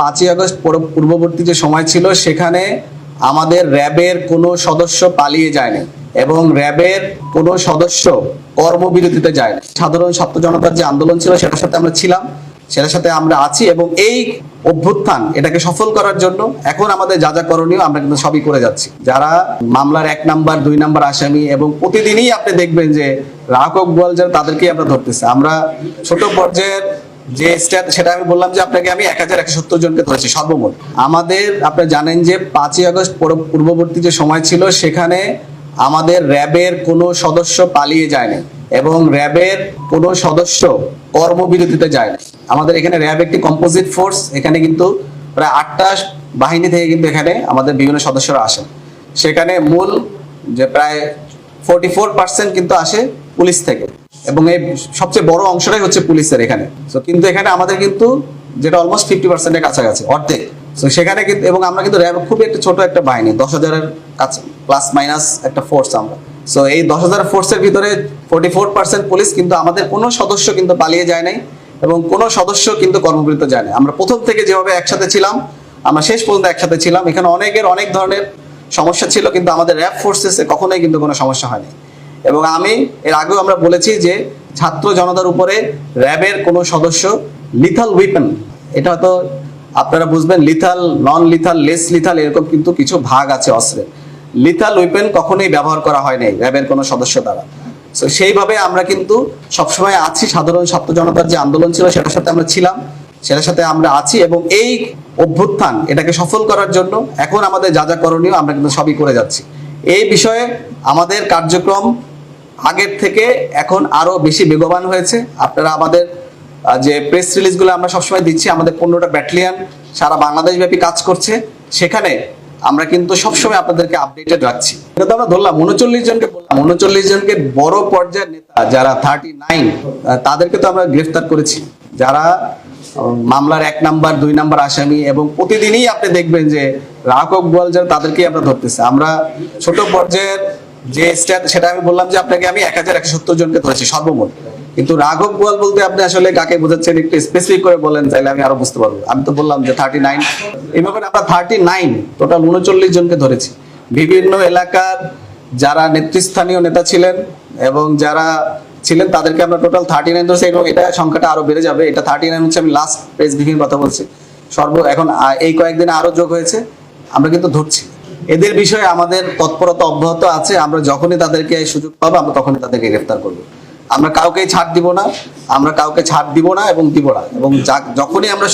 5ই August পূর্ববর্তী যে সময় ছিল সেখানে আমাদের র্যাবের কোনো সদস্য পালিয়ে যায়নি এবং র্যাবের কোনো সদস্য কর্মবিরতিতে যায়নি। সাধারণ ছাত্র জনতার যে আন্দোলন ছিল সেটার সাথে আমরা ছিলাম, সেটার সাথে আমরা আছি এবং এই অভ্যুত্থান এটাকে সফল করার জন্য এখন আমাদের যা যা করণীয় আমরা কিন্তু সবই করে যাচ্ছি। যারা মামলার 1 নাম্বার 2 নাম্বার আসামি এবং প্রতিদিনই আপনি দেখবেন যে রাঘব গোয়ালজার তাদেরকেই আমরা ধরতেছি। আমরা ছোট পর্যায়ের যে স্ট্যাট সেটা আমি বললাম যে আপনাকে আমি 1170 জনকে ধরেছি সর্বমোট। আমাদের আপনি জানেন যে 5ই আগস্ট পূর্ববর্তী যে সময় ছিল সেখানে আমাদের র্যাবের কোনো সদস্য পালিয়ে যায়নি এবং র্যাবের কোনো সদস্য কর্মবিরতিতে যায়নি। আমাদের এখানে র্যাব একটি কম্পোজিট ফোর্স, এখানে কিন্তু প্রায় 8টা বাহিনী থেকে কিন্তু এখানে আমাদের বিভিন্ন সদস্যরা আসেন। সেখানে মূল যে প্রায় 44% কিন্তু আসে পুলিশ থেকে এবং এই সবচেয়ে বড় অংশটাই হচ্ছে পুলিশের এখানে। তো কিন্তু এখানে আমাদের কিন্তু যেটা অলমোস্ট 50%-এর কাছাকাছি, অর্ধেক। তো সেখানে কিন্তু এবং আমরা কিন্তু র্যাব খুবই একটা ছোট একটা বাহিনী, 10,000-এর কাছে প্লাস মাইনাস একটা ফোর্স আমরা। সো এই 10,000 ফোর্সের ভিতরে 44% পুলিশ, কিন্তু আমাদের কোনো সদস্য কিন্তু পালিয়ে যায় নাই এবং কোনো সদস্য কিন্তু কর্মবিরত যায় না। আমরা প্রথম থেকে যেভাবে একসাথে ছিলাম আমরা শেষ পর্যন্ত একসাথে ছিলাম। এখানে অনেক ধরনের সমস্যা ছিল কিন্তু আমাদের র্যাব ফোর্সেসে কখনোই কিন্তু কোনো সমস্যা হয়নি। এবং আমি এর আগেও আমরা বলেছি যে ছাত্র জনতার উপরে র্যাবের কোনো সদস্য লিথাল উইপন, এটা তো আপনারা বুঝবেন, লিথাল, নন লিথাল, লেস লিথাল, এরকম কিন্তু কিছু ভাগ আছে অস্ত্রের। লিথাল উইপন কখনোই ব্যবহার করা হয় নাই র্যাবের কোনো সদস্য দ্বারা। তো সেইভাবে আমরা কিন্তু সবসময় আছি, সাধারণ ছাত্র জনতার যে আন্দোলন ছিল সেটার সাথে আমরা ছিলাম, সেটার সাথে আমরা আছি এবং এই অভ্যুত্থান এটাকে সফল করার জন্য এখন আমাদের যা যা করণীয় আমরা কিন্তু সবই করে যাচ্ছি। এই বিষয়ে আমাদের কার্যক্রম আগের থেকে এখন আরো বেশি বেগবান হয়েছে। আপনারা আমাদের যে প্রেস রিলিজগুলো আমরা সবসময় দিচ্ছি, আমাদের 15টা ব্যাটালিয়ন সারা বাংলাদেশ ব্যাপী কাজ করছে, সেখানে আমরা কিন্তু সবসময় আপনাদেরকে আপডেটেড রাখছি। এটা তো আমরা ধরলাম 39 জনকে, বললাম 39 জনকে বড় পর্যায়ের নেতা যারা 39 তাদেরকে তো আমরা গ্রেফতার করেছি, যারা মামলার 1 নাম্বার 2 নাম্বার আসামি এবং প্রতিদিনই আপনি দেখবেন যে রাঘব গোয়ালজার তাদেরকেই আমরা ধরতেছি। আমরা ছোট পর্যায়ের যে স্ট্যাট সেটা আমি বললাম যে আপনাকে আমি 1170 জনকে ধরেছি সর্বমোট। কিন্তু রাঘব গোয়াল বলতে আপনি আসলে কাকে বোঝাচ্ছেন একটু স্পেসিফিক করে বলেন, তাইলে আমি আরো বুঝতে পারবো। আমি তো বললাম যে 39, এইভাবে আমরা 39 টোটাল 39 জনকে ধরেছি। বিভিন্ন এলাকার যারা নেতৃস্থানীয় নেতা ছিলেন এবং যারা ছিলেন তাদেরকে আমরা টোটাল 39 ধরেছি এবং এটা সংখ্যাটা আরো বেড়ে যাবে। এটা 39 হচ্ছে, আমি লাস্ট প্রেস ব্রিফিং কথা বলছি, এখন এই কয়েকদিনে আরো যোগ হয়েছে, আমরা কিন্তু ধরছি। এদের বিষয়ে আমাদের তৎপরতা অব্যাহত আছে। আমরা যখনই তাদেরকে সুযোগ পাবো আমরা তখনই তাদেরকে গ্রেফতার করবো। আমরা কাউকে ছাড় দিব না, আমরা কাউকে ছাড় দিব না এবং দিব না, এবং যখনই আমরা